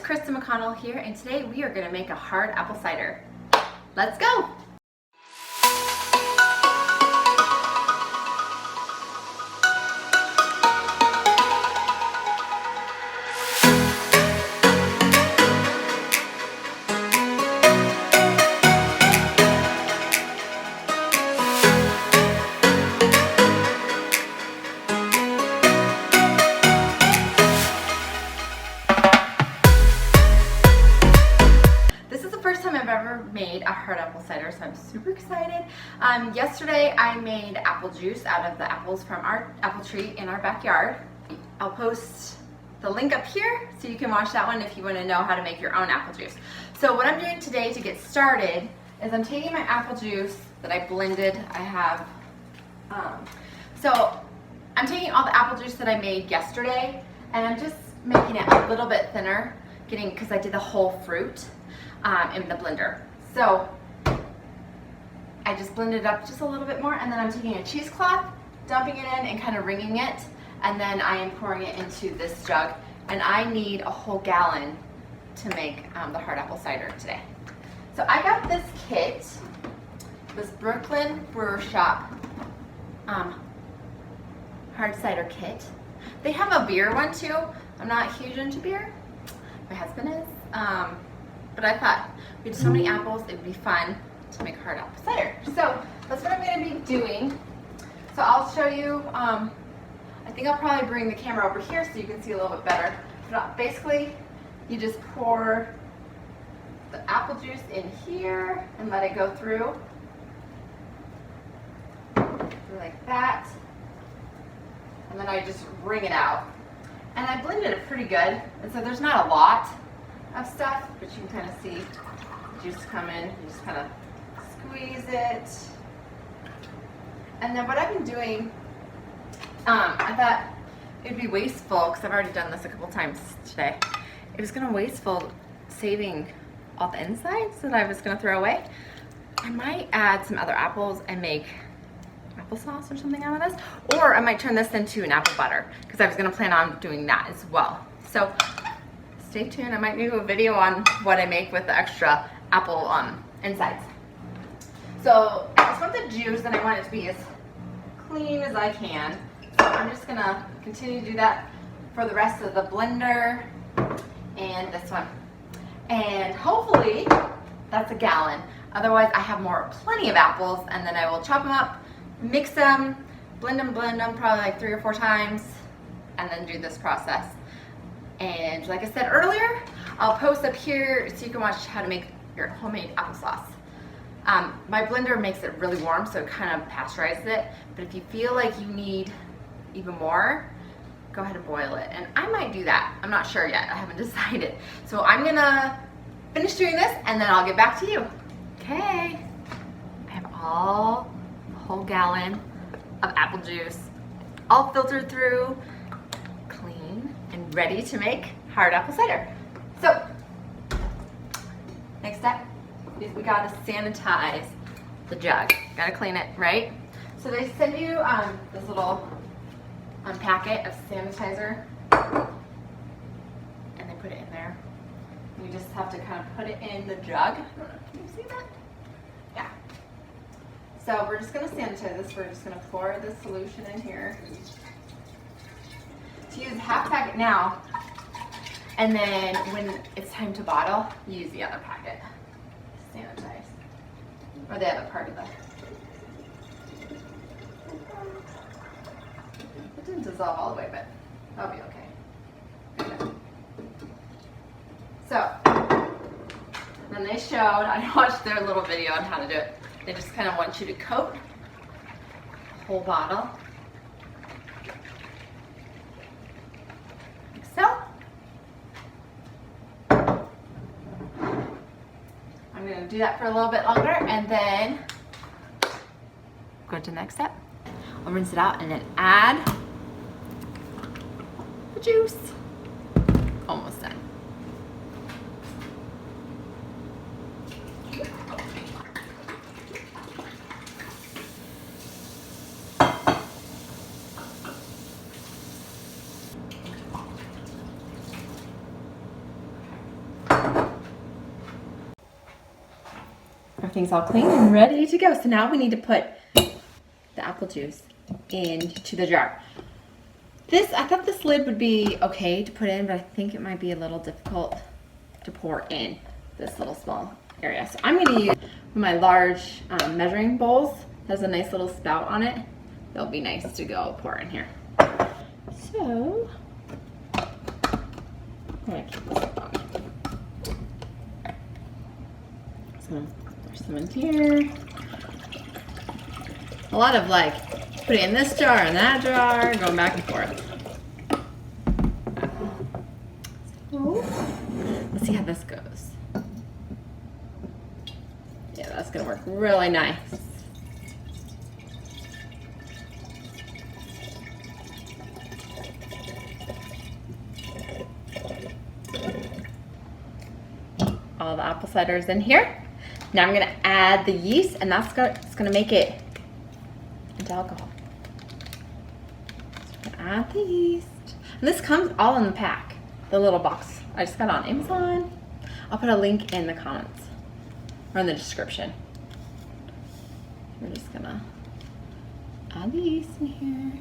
Krista McConnell here, and today we are going to make a hard apple cider. Let's go! Made a hard apple cider, so I'm super excited. Yesterday I made apple juice out of the apples from our apple tree in our backyard. I'll post the link up here so you can watch that one if you want to know how to make your own apple juice. So what I'm doing today to get started is I'm taking my apple juice that I blended. So I'm taking all the apple juice that I made yesterday and I'm just making it a little bit thinner, because I did the whole fruit in the blender. So I just blended it up just a little bit more, and then I'm taking a cheesecloth, dumping it in and kind of wringing it, and then I am pouring it into this jug, and I need a whole gallon to make the hard apple cider today. So I got this kit, this Brooklyn Brewer Shop hard cider kit. They have a beer one too. I'm not huge into beer. My husband is. But I thought we had so many apples, it would be fun to make hard apple cider. So that's what I'm going to be doing. So I'll show you, I think I'll probably bring the camera over here so you can see a little bit better. But basically, you just pour the apple juice in here and let it go through like that. And then I just wring it out. And I blended it pretty good, and so there's not a lot of stuff, but you can kind of see the juice come in. You just kind of squeeze it. And then what I've been doing, I thought it'd be wasteful, because I've already done this a couple times today. It was going to wasteful saving all the insides that I was going to throw away. I might add some other apples and make applesauce or something out of this, or I might turn this into an apple butter, because I was going to plan on doing that as well. So stay tuned. I might do a video on what I make with the extra apple insides. So I just want the juice, and I want it to be as clean as I can. So I'm just gonna continue to do that for the rest of the blender and this one. And hopefully that's a gallon. Otherwise I have plenty of apples, and then I will chop them up, mix them, blend them probably like 3 or 4 times, and then do this process. And like I said earlier, I'll post up here so you can watch how to make your homemade applesauce. My blender makes it really warm, so it kind of pasteurizes it. But if you feel like you need even more, go ahead and boil it. And I might do that. I'm not sure yet. I haven't decided. So I'm gonna finish doing this, and then I'll get back to you. Okay. I have a whole gallon of apple juice, all filtered through, clean, and ready to make hard apple cider. So, next step is we gotta sanitize the jug. Gotta clean it, right? So they send you this little packet of sanitizer, and they put it in there. You just have to kind of put it in the jug. I don't know, can you see that? Yeah. So we're just gonna sanitize this. We're just gonna pour the solution in here. To use half packet now, and then when it's time to bottle, use the other packet. Sanitize. Or the other part of the. It didn't dissolve all the way, but that'll be okay. Okay. So, then they showed, I watched their little video on how to do it. They just kind of want you to coat the whole bottle. So, I'm going to do that for a little bit longer, and then go to the next step. I'll rinse it out and then add the juice. Almost done. Everything's all clean and ready to go. So now we need to put the apple juice into the jar. I thought this lid would be okay to put in, but I think it might be a little difficult to pour in this little small area. So I'm gonna use my large measuring bowls. It has a nice little spout on it. They'll be nice to go pour in here. So, I'm gonna keep this on. So, there's some in here. A lot of like, put it in this jar and that jar, going back and forth. So, let's see how this goes. Yeah, that's gonna work really nice. All the apple cider is in here. Now I'm gonna add the yeast, and it's gonna make it into alcohol. So we're gonna add the yeast. And this comes all in the pack, the little box. I just got it on Amazon. I'll put a link in the comments or in the description. We're just gonna add the yeast in here.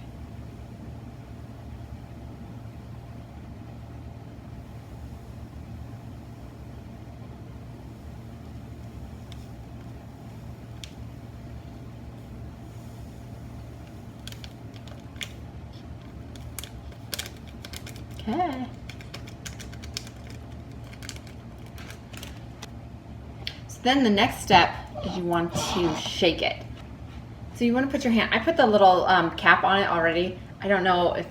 Okay. So then the next step is you want to shake it. So you want to put your hand, I put the little cap on it already. I don't know if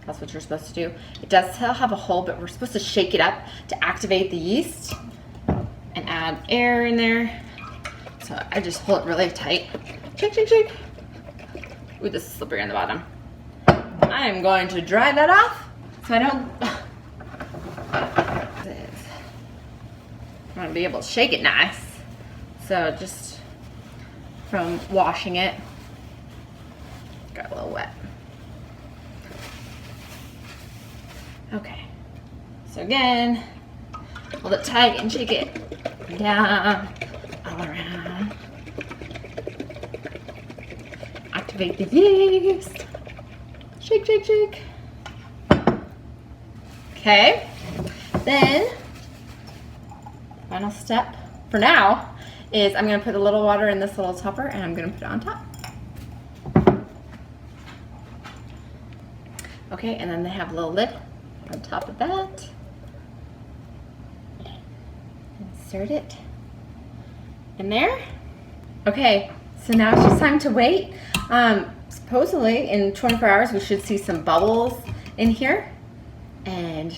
that's what you're supposed to do. It does still have a hole, but we're supposed to shake it up to activate the yeast and add air in there. So I just hold it really tight. Shake, shake, shake. Ooh, this is slippery on the bottom. I am going to dry that off. So I don't, I want to be able to shake it nice. So just from washing it, got a little wet. Okay, so again, hold it tight and shake it down, all around. Activate the yeast. Shake, shake, shake. Okay, then final step for now is I'm going to put a little water in this little topper and I'm going to put it on top. Okay, and then they have a little lid on top of that. Insert it in there. Okay, so now it's just time to wait. Supposedly in 24 hours we should see some bubbles in here. And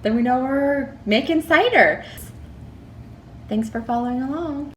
then we know we're making cider. Thanks for following along.